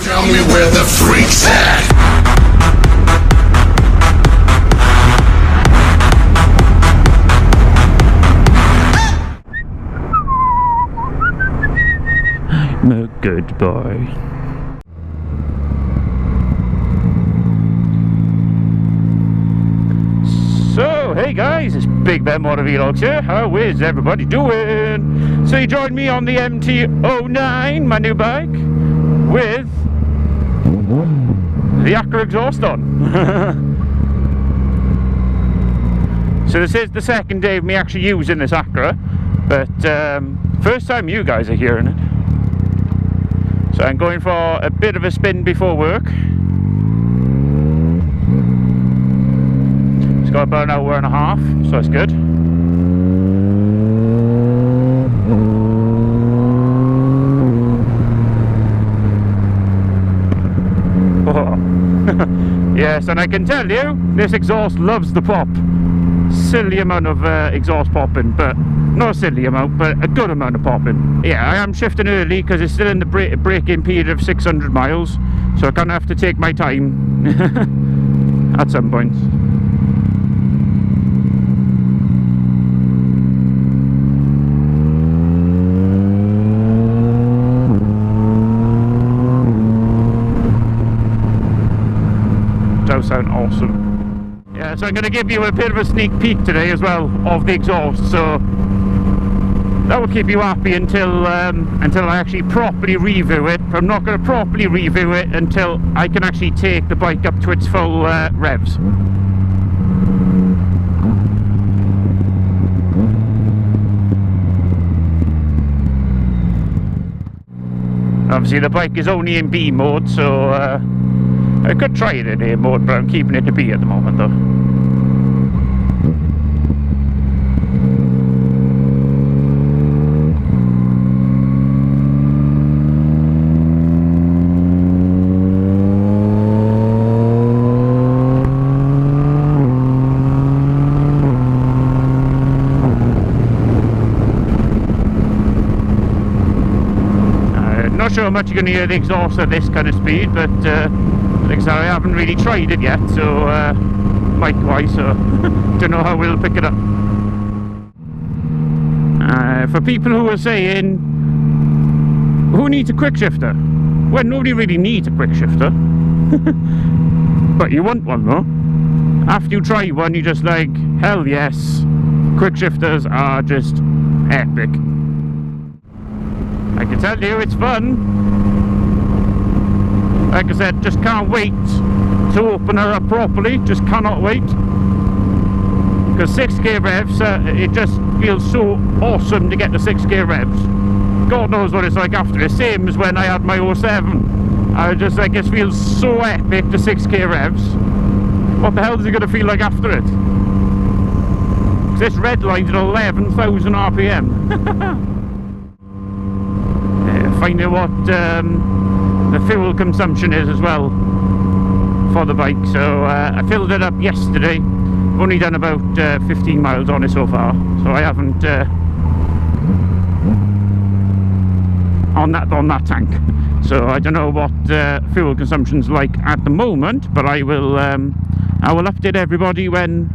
Tell me where the freak's at. I'm a good boy. So, hey guys, it's Big Ben Motor Vlogs here. How is everybody doing? So you joined me on the MT-09, my new bike, with the Akra exhaust on. So this is the second day of me actually using this Akra, but first time you guys are hearing it. So I'm going for a bit of a spin before work. It's got about an hour and a half, so that's good. Yes, and I can tell you, this exhaust loves the pop. Silly amount of exhaust popping, but not a silly amount, but a good amount of popping. Yeah, I am shifting early because it's still in the braking period of 600 miles, so I kind of have to take my time at some point. Does sound awesome. Yeah, so I'm going to give you a bit of a sneak peek today as well of the exhaust, so that will keep you happy until I actually properly review it. I'm not going to properly review it until I can actually take the bike up to its full revs. Obviously the bike is only in B mode, so I could try it in A mode, but I'm keeping it to B at the moment though. Not sure how much you're going to hear the exhaust at this kind of speed, but like I said, I haven't really tried it yet, so mic-wise, so don't know how we'll pick it up. For people who are saying, who needs a quick shifter? Well, nobody really needs a quick shifter, but you want one though. After you try one, you're just like, hell yes, quick shifters are just epic. I can tell you, it's fun. Like I said, just can't wait to open her up properly. Just cannot wait. Because 6k revs, it just feels so awesome to get the 6k revs. God knows what it's like after it. Same as when I had my 07. I was just like, it feels so epic, the 6k revs. What the hell is it going to feel like after it? Because this red line's at 11,000 RPM. Finding what the fuel consumption is as well for the bike. So I filled it up yesterday. I've only done about 15 miles on it so far, so I haven't on that tank. So I don't know what fuel consumption's like at the moment, but I will update everybody when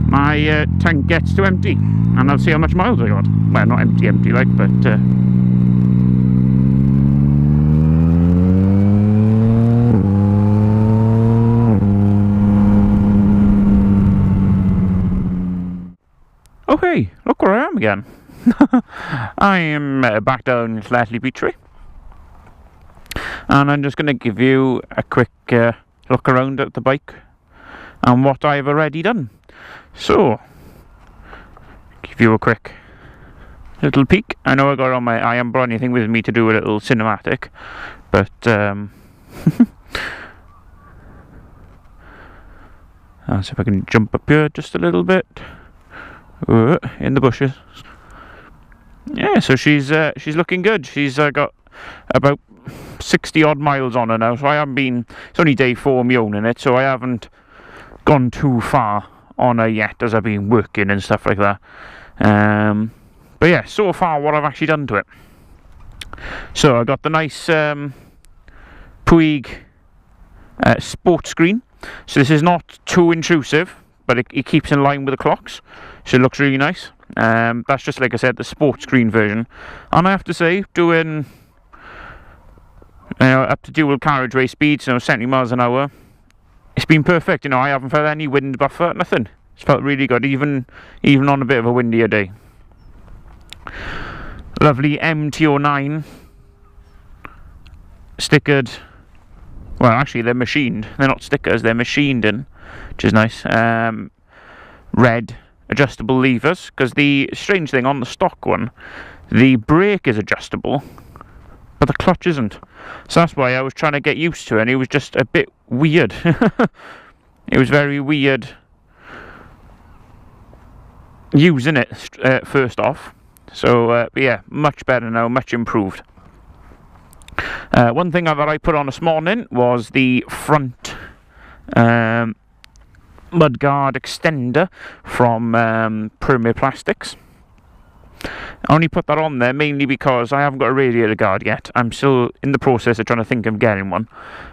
my tank gets to empty, and I'll see how much miles I got. Well, not empty like, but oh hey, look where I am again. I am back down in Slathley Beachtery, and I'm just going to give you a quick look around at the bike and what I've already done. So, give you a quick little peek. I know I got on my I am brought anything with me to do a little cinematic, but I'll see if I can jump up here just a little bit. In the bushes. Yeah, so she's looking good. She's got about 60 odd miles on her now, so I haven't been, it's only day 4 of me owning it, so I haven't gone too far on her yet as I've been working and stuff like that. But yeah, so far what I've actually done to it. So I got the nice Puig sport screen. So this is not too intrusive, but it keeps in line with the clocks, so it looks really nice. That's just, like I said, the sport screen version. And I have to say, doing up to dual carriageway speeds, 70 miles an hour, it's been perfect. I haven't felt any wind buffer, nothing. It's felt really good, even on a bit of a windier day. Lovely MT-09 stickered. Well, actually, they're machined. They're not stickers, they're machined in, which is nice. Red adjustable levers, because the strange thing on the stock one, the brake is adjustable, but the clutch isn't. So that's why I was trying to get used to it, and it was just a bit weird. It was very weird using it first off. So, yeah, much better now, much improved. One thing that I put on this morning was the front mudguard extender from Premier Plastics. I only put that on there mainly because I haven't got a radiator guard yet. I'm still in the process of trying to think of getting one.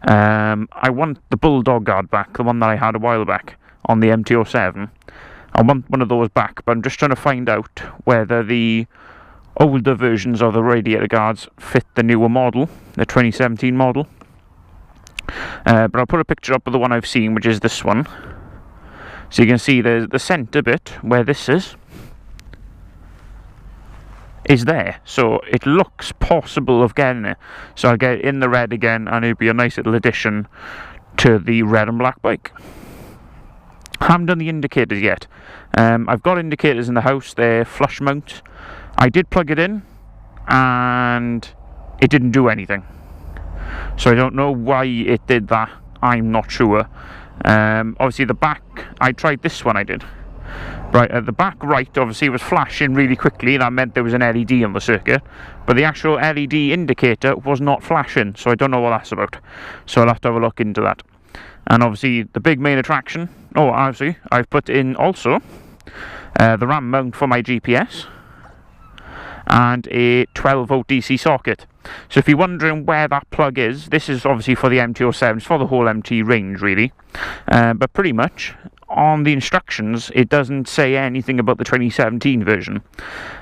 I want the Bulldog guard back, the one that I had a while back on the MT-07. I want one of those back, but I'm just trying to find out whether the older versions of the radiator guards fit the newer model, the 2017 model. But I'll put a picture up of the one I've seen, which is this one. So you can see the centre bit where this is there. So it looks possible of getting it. So I'll get it in the red again, and it'll be a nice little addition to the red and black bike. Haven't done the indicators yet. I've got indicators in the house. They're flush mount. I did plug it in and it didn't do anything, so I don't know why it did that. I'm not sure. Obviously the back, I tried this one, I did. Right, at the back right, obviously, was flashing really quickly. That meant there was an LED on the circuit, but the actual LED indicator was not flashing, so I don't know what that's about. So I'll have to have a look into that. And obviously the big main attraction, obviously I've put in also the RAM mount for my GPS and a 12-volt DC socket. So if you're wondering where that plug is, this is obviously for the MT-07, it's for the whole MT range really, but pretty much on the instructions it doesn't say anything about the 2017 version.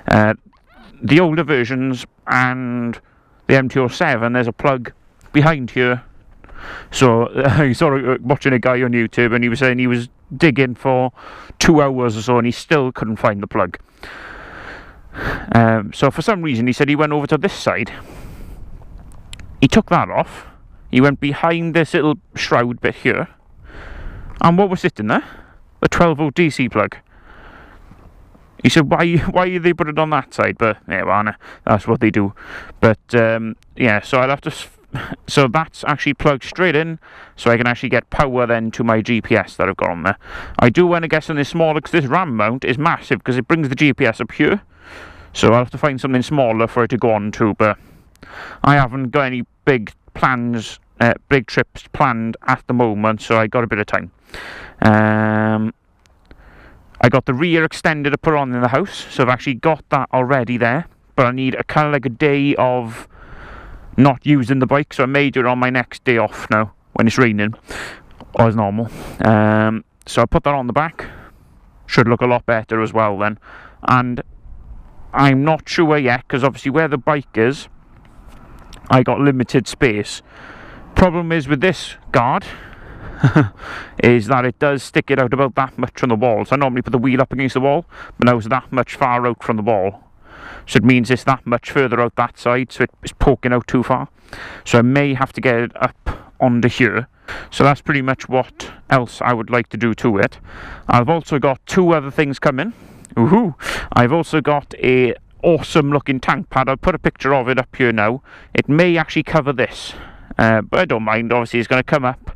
The older versions and the MT-07, there's a plug behind here. So I saw watching a guy on YouTube, and he was saying he was digging for 2 hours or so and he still couldn't find the plug. So for some reason he said he went over to this side, he took that off, he went behind this little shroud bit here, and what was sitting there? The 12-volt DC plug. He said, why they put it on that side? But yeah, well, that's what they do. But yeah, so I'll have to. So that's actually plugged straight in, so I can actually get power then to my GPS that I've got on there. I do want to get something smaller because this RAM mount is massive, because it brings the GPS up here. So I'll have to find something smaller for it to go on to. But I haven't got any big plans, big trips planned at the moment, so I got a bit of time. I got the rear extender to put on in the house, so I've actually got that already there, but I need a kind of like a day of not using the bike, so I may do it on my next day off now when it's raining, or as normal. So I put that on the back, should look a lot better as well then. And I'm not sure yet, because obviously where the bike is, I got limited space. Problem is with this guard is that it does stick it out about that much from the wall. So I normally put the wheel up against the wall, but now it's that much far out from the wall, so it means it's that much further out that side, so it's poking out too far. So I may have to get it up onto here. So that's pretty much what else I would like to do to it. I've also got 2 other things coming. Woohoo! I've also got a awesome looking tank pad. I'll put a picture of it up here now. It may actually cover this, but I don't mind. Obviously it's going to come up,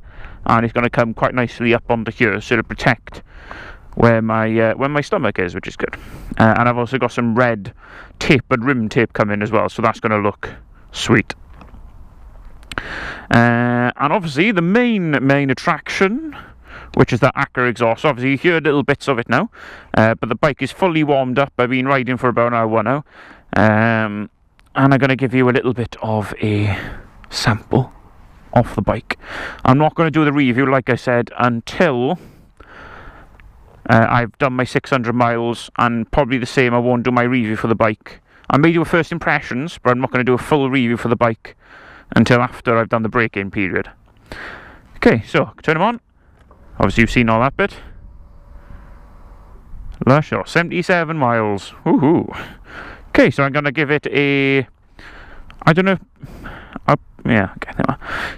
and it's going to come quite nicely up onto here, so it'll protect where my stomach is, which is good. And I've also got some red tapered rim tape coming as well, so that's going to look sweet. And obviously the main attraction, which is the Akra exhaust. Obviously you hear little bits of it now, but the bike is fully warmed up. I've been riding for about an hour now, and I'm going to give you a little bit of a sample. off the bike. I'm not going to do the review, like I said, until I've done my 600 miles, and probably the same, I won't do my review for the bike. I may do a first impressions, but I'm not going to do a full review for the bike until after I've done the break-in period. Okay, so turn them on. Obviously you've seen all that bit. Lush, 77 miles. Woohoo. Okay, so I'm going to give it a... I don't know... yeah, okay.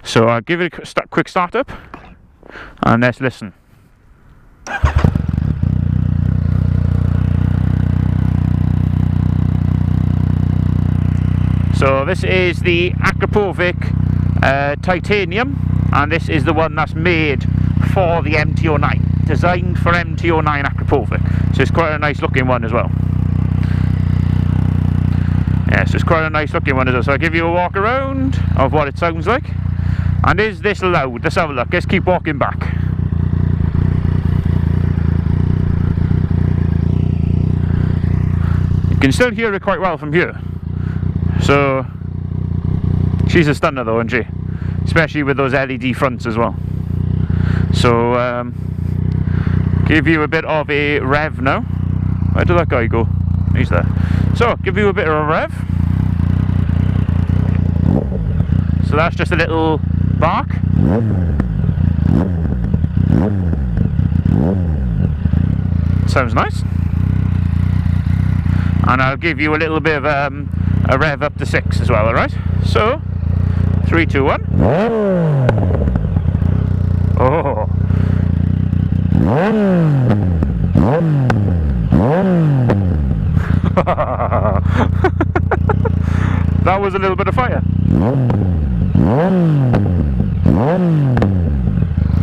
So I'll give it a quick start up. And let's listen. So this is the Akrapovic titanium, and this is the one that's made for the MT-09, designed for MT-09 Akrapovic. So it's quite a nice looking one as well. Yes, it's quite a nice looking one as well. So I'll give you a walk around of what it sounds like. And is this loud? Let's have a look. Let's keep walking back. You can still hear it quite well from here. So she's a stunner though, isn't she? Especially with those LED fronts as well. So give you a bit of a rev now. Where did that guy go? He's there. So give you a bit of a rev. So that's just a little bark. Sounds nice. And I'll give you a little bit of a rev up to 6 as well, alright? So 3, 2, 1. Oh. That was a little bit of fire.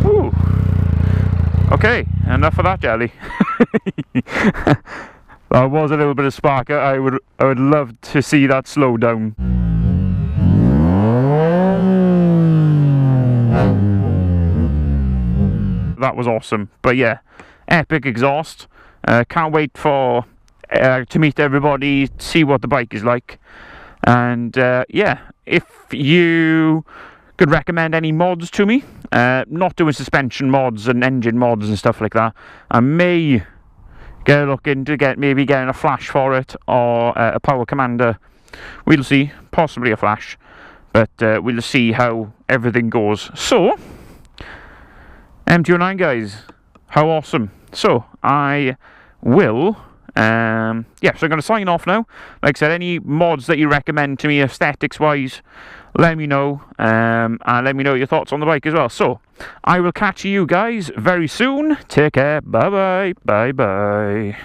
Ooh. Okay, enough of that jelly. That was a little bit of spark. I would love to see that slow down. That was awesome. But yeah, epic exhaust. Can't wait for to meet everybody, see what the bike is like. And yeah, if you could recommend any mods to me, not doing suspension mods and engine mods and stuff like that, I may get a look into maybe getting a flash for it, or a power commander. We'll see, possibly a flash, but we'll see how everything goes. So MT-09 guys, how awesome. So I will yeah, so I'm going to sign off now. Like I said, any mods that you recommend to me aesthetics wise, let me know, and let me know your thoughts on the bike as well. So I will catch you guys very soon. Take care. Bye bye. Bye bye.